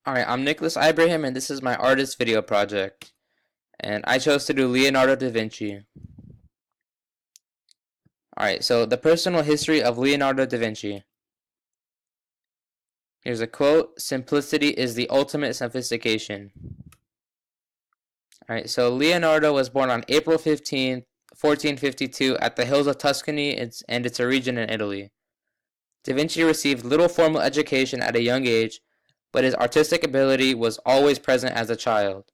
Alright, I'm Nicholas Ibrahim and this is my artist video project. And I chose to do Leonardo da Vinci. Alright, so the personal history of Leonardo da Vinci. Here's a quote: "Simplicity is the ultimate sophistication." Alright, so Leonardo was born on April 15th, 1452 at the hills of Tuscany and it's a region in Italy. Da Vinci received little formal education at a young age, but his artistic ability was always present as a child.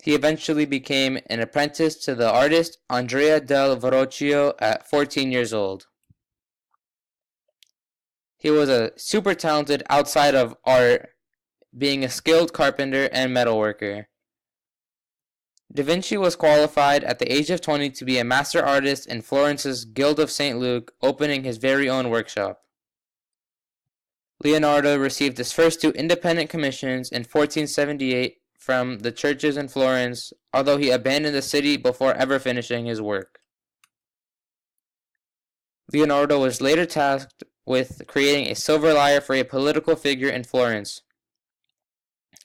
He eventually became an apprentice to the artist Andrea del Verrocchio at 14 years old. He was a super talented outside of art, being a skilled carpenter and metalworker. Da Vinci was qualified at the age of 20 to be a master artist in Florence's Guild of St. Luke, opening his very own workshop. Leonardo received his first two independent commissions in 1478 from the churches in Florence, although he abandoned the city before ever finishing his work. Leonardo was later tasked with creating a silver lyre for a political figure in Florence,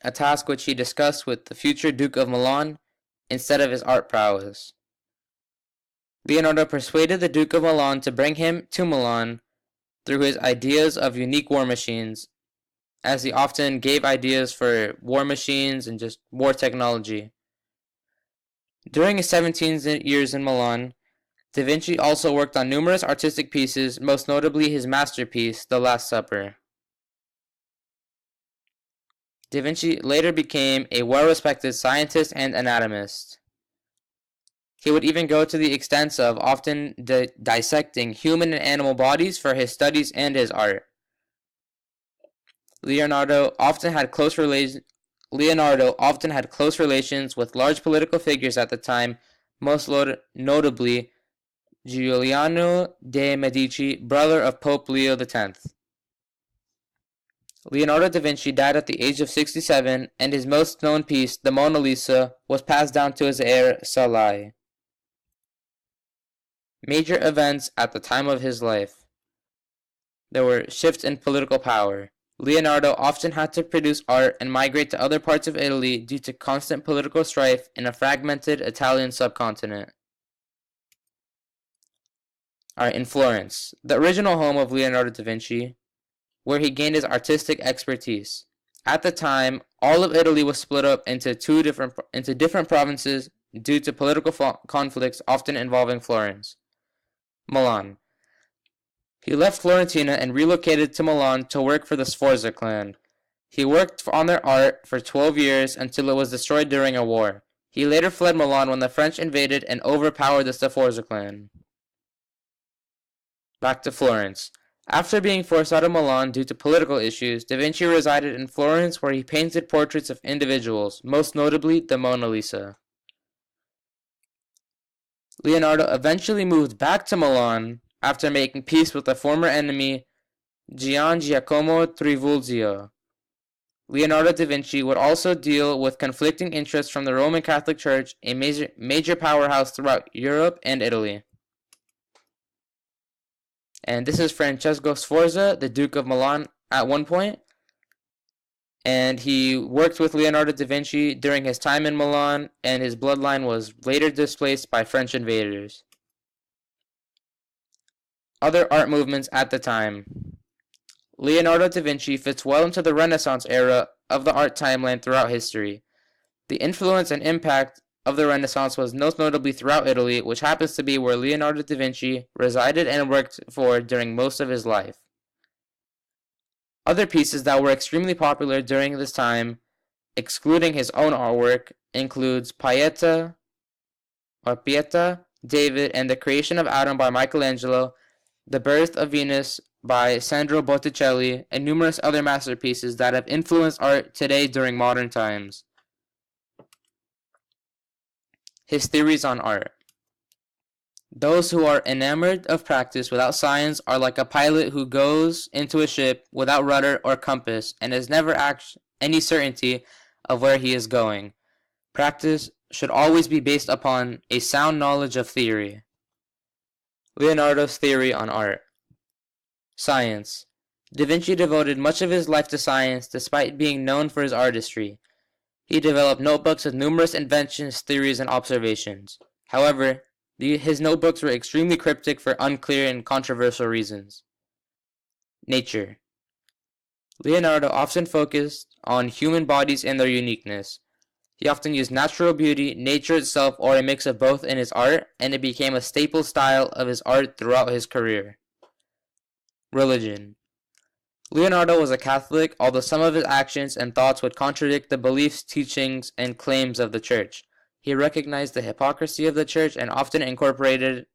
a task which he discussed with the future Duke of Milan instead of his art prowess. Leonardo persuaded the Duke of Milan to bring him to Milan through his ideas of unique war machines, as he often gave ideas for war machines and just war technology. During his 17 years in Milan, Da Vinci also worked on numerous artistic pieces, most notably his masterpiece, The Last Supper. Da Vinci later became a well-respected scientist and anatomist. He would even go to the extent of often dissecting human and animal bodies for his studies and his art. Leonardo often had close relations with large political figures at the time, most notably Giuliano de' Medici, brother of Pope Leo X. Leonardo da Vinci died at the age of 67, and his most known piece, the Mona Lisa, was passed down to his heir, Salai. Major events at the time of his life. There were shifts in political power. Leonardo often had to produce art and migrate to other parts of Italy due to constant political strife in a fragmented Italian subcontinent. In Florence, the original home of Leonardo da Vinci, where he gained his artistic expertise. At the time, all of Italy was split up into different provinces due to political conflicts often involving Florence. Milan. He left Florentina and relocated to Milan to work for the Sforza clan. He worked on their art for 12 years until it was destroyed during a war. He later fled Milan when the French invaded and overpowered the Sforza clan. Back to Florence. After being forced out of Milan due to political issues, Da Vinci resided in Florence where he painted portraits of individuals, most notably the Mona Lisa. Leonardo eventually moved back to Milan after making peace with a former enemy, Gian Giacomo Trivulzio. Leonardo da Vinci would also deal with conflicting interests from the Roman Catholic Church, a major powerhouse throughout Europe and Italy. And this is Francesco Sforza, the Duke of Milan at one point. And he worked with Leonardo da Vinci during his time in Milan, and his bloodline was later displaced by French invaders. Other art movements at the time. Leonardo da Vinci fits well into the Renaissance era of the art timeline throughout history. The influence and impact of the Renaissance was most notably throughout Italy, which happens to be where Leonardo da Vinci resided and worked for during most of his life. Other pieces that were extremely popular during this time, excluding his own artwork, includes Pieta, David, and The Creation of Adam by Michelangelo, The Birth of Venus by Sandro Botticelli, and numerous other masterpieces that have influenced art today during modern times. His theories on art. Those who are enamored of practice without science are like a pilot who goes into a ship without rudder or compass and has never any certainty of where he is going. Practice should always be based upon a sound knowledge of theory. Leonardo's theory on art. Science. Da Vinci devoted much of his life to science despite being known for his artistry. He developed notebooks with numerous inventions, theories, and observations. However, his notebooks were extremely cryptic for unclear and controversial reasons. Nature. Leonardo often focused on human bodies and their uniqueness. He often used natural beauty, nature itself, or a mix of both in his art, and it became a staple style of his art throughout his career. Religion. Leonardo was a Catholic, although some of his actions and thoughts would contradict the beliefs, teachings, and claims of the Church. He recognized the hypocrisy of the Church and often incorporated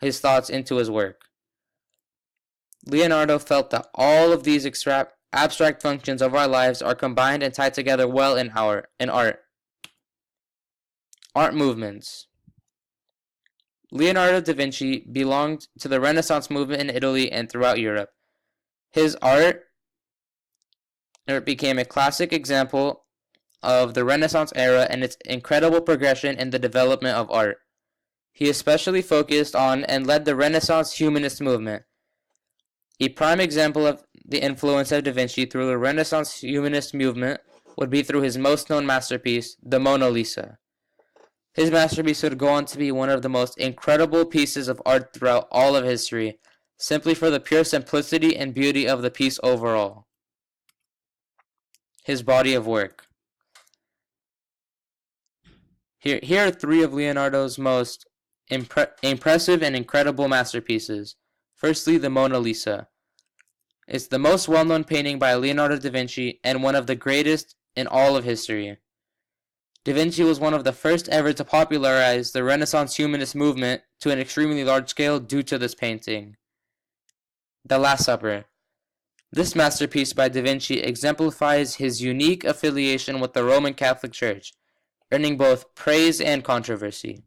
his thoughts into his work. Leonardo felt that all of these abstract functions of our lives are combined and tied together well in art. Art movements. Leonardo da Vinci belonged to the Renaissance movement in Italy and throughout Europe. His art became a classic example of the Renaissance era and its incredible progression in the development of art. He especially focused on and led the Renaissance humanist movement. A prime example of the influence of Da Vinci through the Renaissance humanist movement would be through his most known masterpiece, the Mona Lisa. His masterpiece would go on to be one of the most incredible pieces of art throughout all of history, simply for the pure simplicity and beauty of the piece overall. His body of work. Here are three of Leonardo's most impressive and incredible masterpieces. Firstly, the Mona Lisa. It's the most well-known painting by Leonardo da Vinci and one of the greatest in all of history. Da Vinci was one of the first ever to popularize the Renaissance humanist movement to an extremely large scale due to this painting. The Last Supper. This masterpiece by Da Vinci exemplifies his unique affiliation with the Roman Catholic Church, earning both praise and controversy.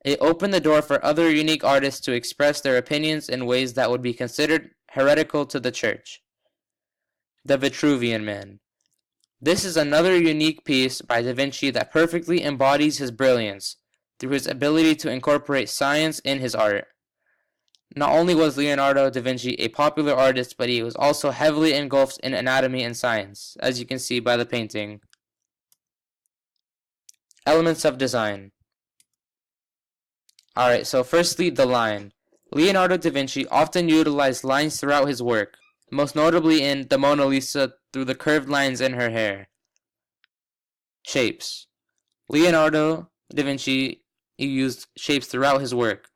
It opened the door for other unique artists to express their opinions in ways that would be considered heretical to the Church. The Vitruvian Man. This is another unique piece by Da Vinci that perfectly embodies his brilliance through his ability to incorporate science in his art. Not only was Leonardo da Vinci a popular artist, but he was also heavily engulfed in anatomy and science, as you can see by the painting. Elements of design. Alright, so firstly, the line. Leonardo da Vinci often utilized lines throughout his work, most notably in the Mona Lisa through the curved lines in her hair. Shapes. Leonardo da Vinci used shapes throughout his work,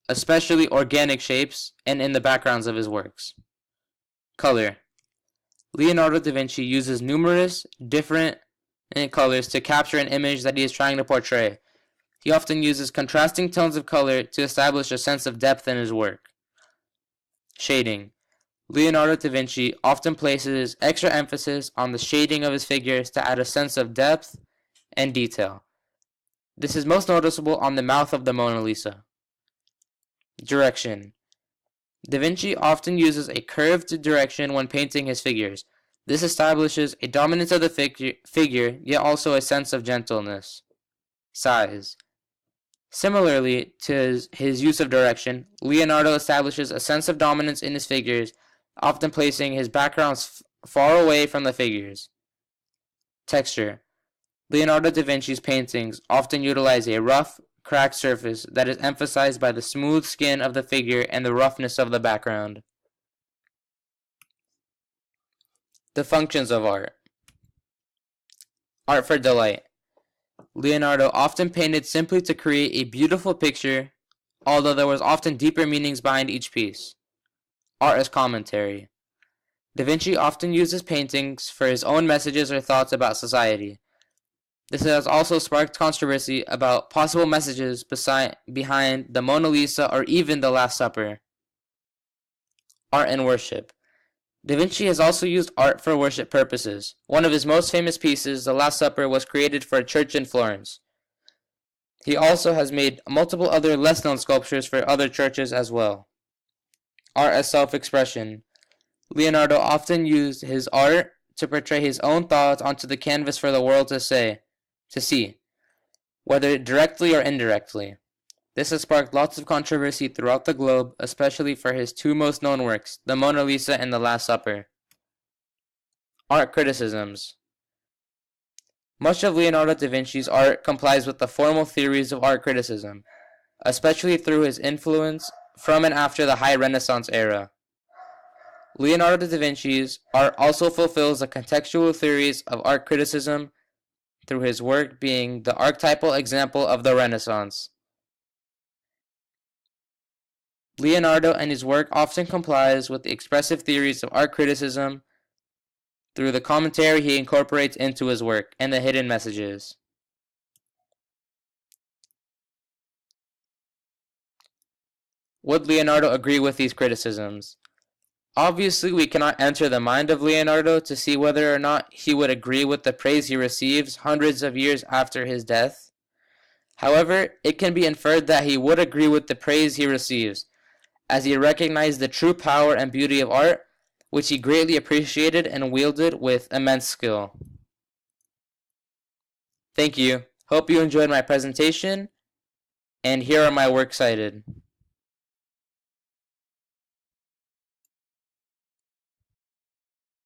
especially organic shapes and in the backgrounds of his works. Color. Leonardo da Vinci uses numerous different colors to capture an image that he is trying to portray. He often uses contrasting tones of color to establish a sense of depth in his work. Shading. Leonardo da Vinci often places extra emphasis on the shading of his figures to add a sense of depth and detail. This is most noticeable on the mouth of the Mona Lisa. Direction. Da Vinci often uses a curved direction when painting his figures. This establishes a dominance of the figure, yet also a sense of gentleness. Size. Similarly to his use of direction, Leonardo establishes a sense of dominance in his figures, often placing his backgrounds far away from the figures. Texture. Leonardo da Vinci's paintings often utilize a rough, cracked surface that is emphasized by the smooth skin of the figure and the roughness of the background. The functions of art. Art for delight. Leonardo often painted simply to create a beautiful picture, although there was often deeper meanings behind each piece. Art as commentary. Da Vinci often uses paintings for his own messages or thoughts about society. This has also sparked controversy about possible messages behind the Mona Lisa or even the Last Supper. Art and worship. Da Vinci has also used art for worship purposes. One of his most famous pieces, The Last Supper, was created for a church in Florence. He also has made multiple other less-known sculptures for other churches as well. Art as self-expression. Leonardo often used his art to portray his own thoughts onto the canvas for the world to see, whether directly or indirectly. This has sparked lots of controversy throughout the globe, especially for his two most known works, the Mona Lisa and the Last Supper. Art criticisms. Much of Leonardo da Vinci's art complies with the formal theories of art criticism, especially through his influence from and after the High Renaissance era. Leonardo da Vinci's art also fulfills the contextual theories of art criticism through his work being the archetypal example of the Renaissance. Leonardo and his work often complies with the expressive theories of art criticism through the commentary he incorporates into his work and the hidden messages. Would Leonardo agree with these criticisms? Obviously, we cannot enter the mind of Leonardo to see whether or not he would agree with the praise he receives hundreds of years after his death. However, it can be inferred that he would agree with the praise he receives, as he recognized the true power and beauty of art, which he greatly appreciated and wielded with immense skill. Thank you. Hope you enjoyed my presentation, and here are my works cited.